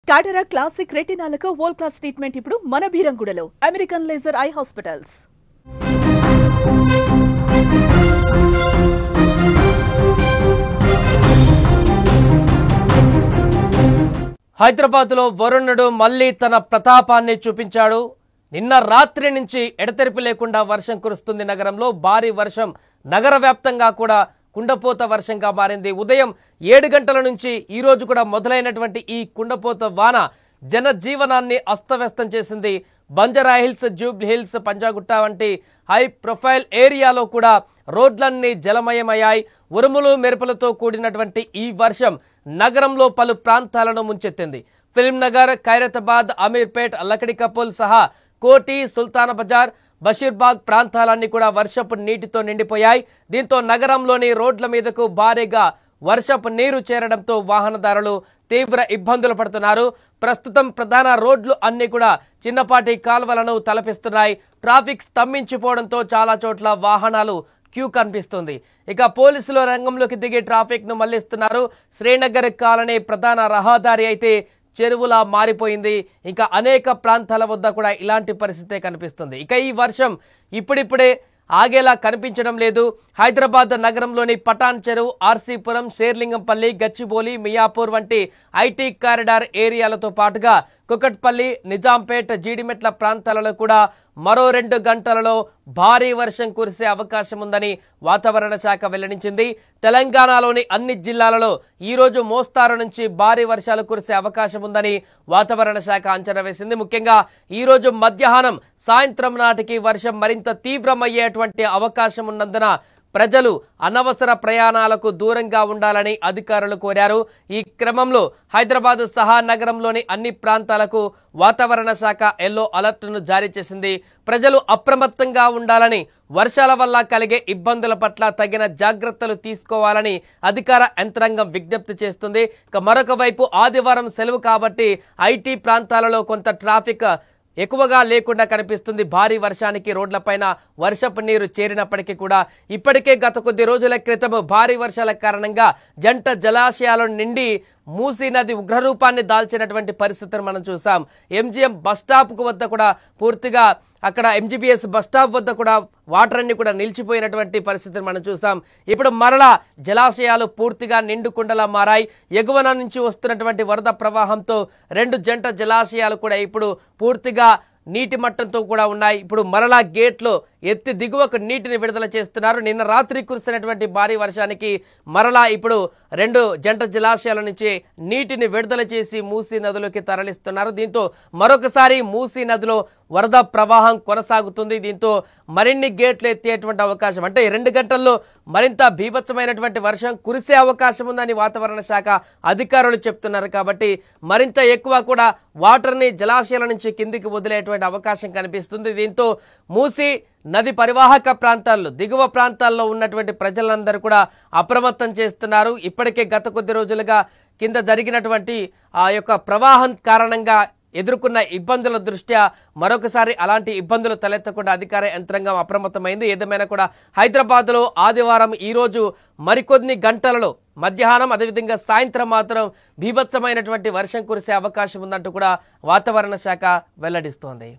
టాటరా classic రెటినాలకు world class treatment ఇప్పుడు మన భీరంగూడలో American laser eye hospitals. హైదరాబాద్లో వరుణుడు మళ్లీ తన ప్రతాపాన్ని చూపించాడు. నిన్న రాత్రి నుంచి ఎడతెరిపి లేకుండా వర్షం కురుస్తుంది. నగరంలో భారీ వర్షం నగర వ్యాప్తంగా కూడా కుండపోత వర్షంగా మారింది. ఉదయం 7 గంటల నుంచి ఈ రోజు కూడా మొదలైనటువంటి ఈ కుండపోత వాన జనజీవనాన్ని అస్తవ్యస్తం చేసింది. Banjara hills, Jubilee hills, Panjagutta వంటి హై ప్రొఫైల్ ఏరియాలో కూడా రోడ్లన్నీ జలమయమయ్యాయి. ఉరుములు మెరుపులతో కూడినటువంటి ఈ వర్షం నగరంలో పలు ప్రాంతాలను ముంచెత్తింది. ఫిల్మ్ నగర్, ఖైరతాబాద్, అమీర్పేట్, లకడి కపుల్ సహా కోటి, సుల్తాన్ బజార్, బషీర్బాగ్ ప్రాంతాలన్నీ కూడా వర్షపు నీటితో నిండిపోయాయి. దీంతో నగరంలోని రోడ్ల మీదకు భారీగా వర్షపు నీరు చేరడంతో వాహనదారులు తీవ్ర ఇబ్బందులు పడుతున్నారు. ప్రస్తుతం ప్రధాన రోడ్లు అన్ని కూడా చిన్నపాటి కాల్వలను తలపిస్తున్నాయి. ట్రాఫిక్ స్తంభించిపోవడంతో చాలా చోట్ల వాహనాలు క్యూ కనిపిస్తుంది. ఇక పోలీసులు రంగంలోకి దిగి ట్రాఫిక్ ను మళ్లిస్తున్నారు. శ్రీనగర్ కాలనీ ప్రధాన రహదారి అయితే చెరువులా మారిపోయింది. ఇంకా అనేక ప్రాంతాల వద్ద కూడా ఇలాంటి పరిస్థితే కనిపిస్తుంది. ఇక ఈ వర్షం ఇప్పుడిప్పుడే ఆగేలా కనిపించడం లేదు. హైదరాబాద్ నగరంలోని పటాన్ చెరువు, ఆర్సీపురం, షేర్లింగంపల్లి, గచ్చిబౌలి, మియాపూర్ వంటి ఐటీ కారిడార్ ఏరియాలతో పాటుగా కుకట్పల్లి, నిజాంపేట్, జీడిమెట్ల ప్రాంతాలలో కూడా మరో 2 గంటలలో భారీ వర్షం కురిసే అవకాశం ఉందని వాతావరణ శాఖ వెల్లడించింది. తెలంగాణలోని అన్ని జిల్లాలలో ఈరోజు మోస్తారు నుంచి భారీ వర్షాలు కురిసే అవకాశం ఉందని వాతావరణ శాఖ అంచనా వేసింది. ముఖ్యంగా ఈరోజు మధ్యాహ్నం, సాయంత్రం నాటికి వర్షం మరింత తీవ్రమయ్యేటువంటి అవకాశం ఉన్నందున ప్రజలు అనవసర ప్రయాణాలకు దూరంగా ఉండాలని అధికారులు కోరారు. ఈ క్రమంలో హైదరాబాద్ సహా నగరంలోని అన్ని ప్రాంతాలకు వాతావరణ శాఖ ఎల్లో అలర్ట్ను జారీ చేసింది. ప్రజలు అప్రమత్తంగా ఉండాలని, వర్షాల వల్ల కలిగే ఇబ్బందుల పట్ల తగిన జాగ్రత్తలు తీసుకోవాలని అధికార యంత్రాంగం విజ్ఞప్తి చేస్తుంది. ఇక మరొక వైపు ఆదివారం సెలవు కాబట్టి ఐటీ ప్రాంతాలలో కొంత ట్రాఫిక్ ఎక్కువగా లేకుండా కనిపిస్తుంది. భారీ వర్షానికి రోడ్లపైన వర్షపు నీరు చేరినప్పటికీ కూడా ఇప్పటికే గత కొద్ది రోజుల క్రితం భారీ వర్షాల కారణంగా జంట జలాశయాల నిండి మూసీ నది ఉగ్రరూపాన్ని దాల్చినటువంటి పరిస్థితిని మనం చూసాం. ఎంజీఎం బస్టాప్కు వద్ద కూడా పూర్తిగా అక్కడ ఎంజీబీఎస్ బస్టాప్ వద్ద కూడా వాటర్ అన్ని కూడా నిలిచిపోయినటువంటి పరిస్థితిని మనం చూసాం. ఇప్పుడు మరలా జలాశయాలు పూర్తిగా నిండుకుండలా మారాయి. ఎగువన నుంచి వస్తున్నటువంటి వరద ప్రవాహంతో 2 జంట జలాశయాలు కూడా ఇప్పుడు పూర్తిగా నీటి మట్టంతో కూడా ఉన్నాయి. ఇప్పుడు మరలా గేట్లో ఎత్తి దిగువకు నీటిని విడుదల చేస్తున్నారు. నిన్న రాత్రి కురిసినటువంటి భారీ వర్షానికి మరలా ఇప్పుడు 2 జంట జలాశయాల నుంచి నీటిని విడుదల చేసి మూసీ నదిలోకి తరలిస్తున్నారు. దీంతో మరొకసారి మూసీ నదిలో వరద ప్రవాహం కొనసాగుతుంది. దీంతో మరిన్ని గేట్లు ఎత్తేటువంటి అవకాశం, అంటే 2 గంటల్లో మరింత బీభత్సమైనటువంటి వర్షం కురిసే అవకాశం ఉందని వాతావరణ శాఖ అధికారులు చెప్తున్నారు. కాబట్టి మరింత ఎక్కువ కూడా వాటర్ని జలాశయాల నుంచి కిందికి వదిలేటువంటి అవకాశం కనిపిస్తుంది. దీంతో మూసీ నది పరివాహక ప్రాంతాల్లో, దిగువ ప్రాంతాల్లో ఉన్నటువంటి ప్రజలందరూ కూడా అప్రమత్తం చేస్తున్నారు. ఇప్పటికే గత కొద్ది రోజులుగా కింద జరిగినటువంటి ఆ యొక్క ప్రవాహం కారణంగా ఎదుర్కొన్న ఇబ్బందుల దృష్ట్యా మరొకసారి అలాంటి ఇబ్బందులు తలెత్తకుండా అధికార యంత్రాంగం అప్రమత్తమైంది. ఏదేమైనా కూడా హైదరాబాద్లో ఆదివారం ఈరోజు మరికొన్ని గంటలలో మధ్యాహ్నం, అదేవిధంగా సాయంత్రం మాత్రం బీభత్సమైనటువంటి వర్షం కురిసే అవకాశం ఉందంటూ కూడా వాతావరణ శాఖ వెల్లడిస్తోంది.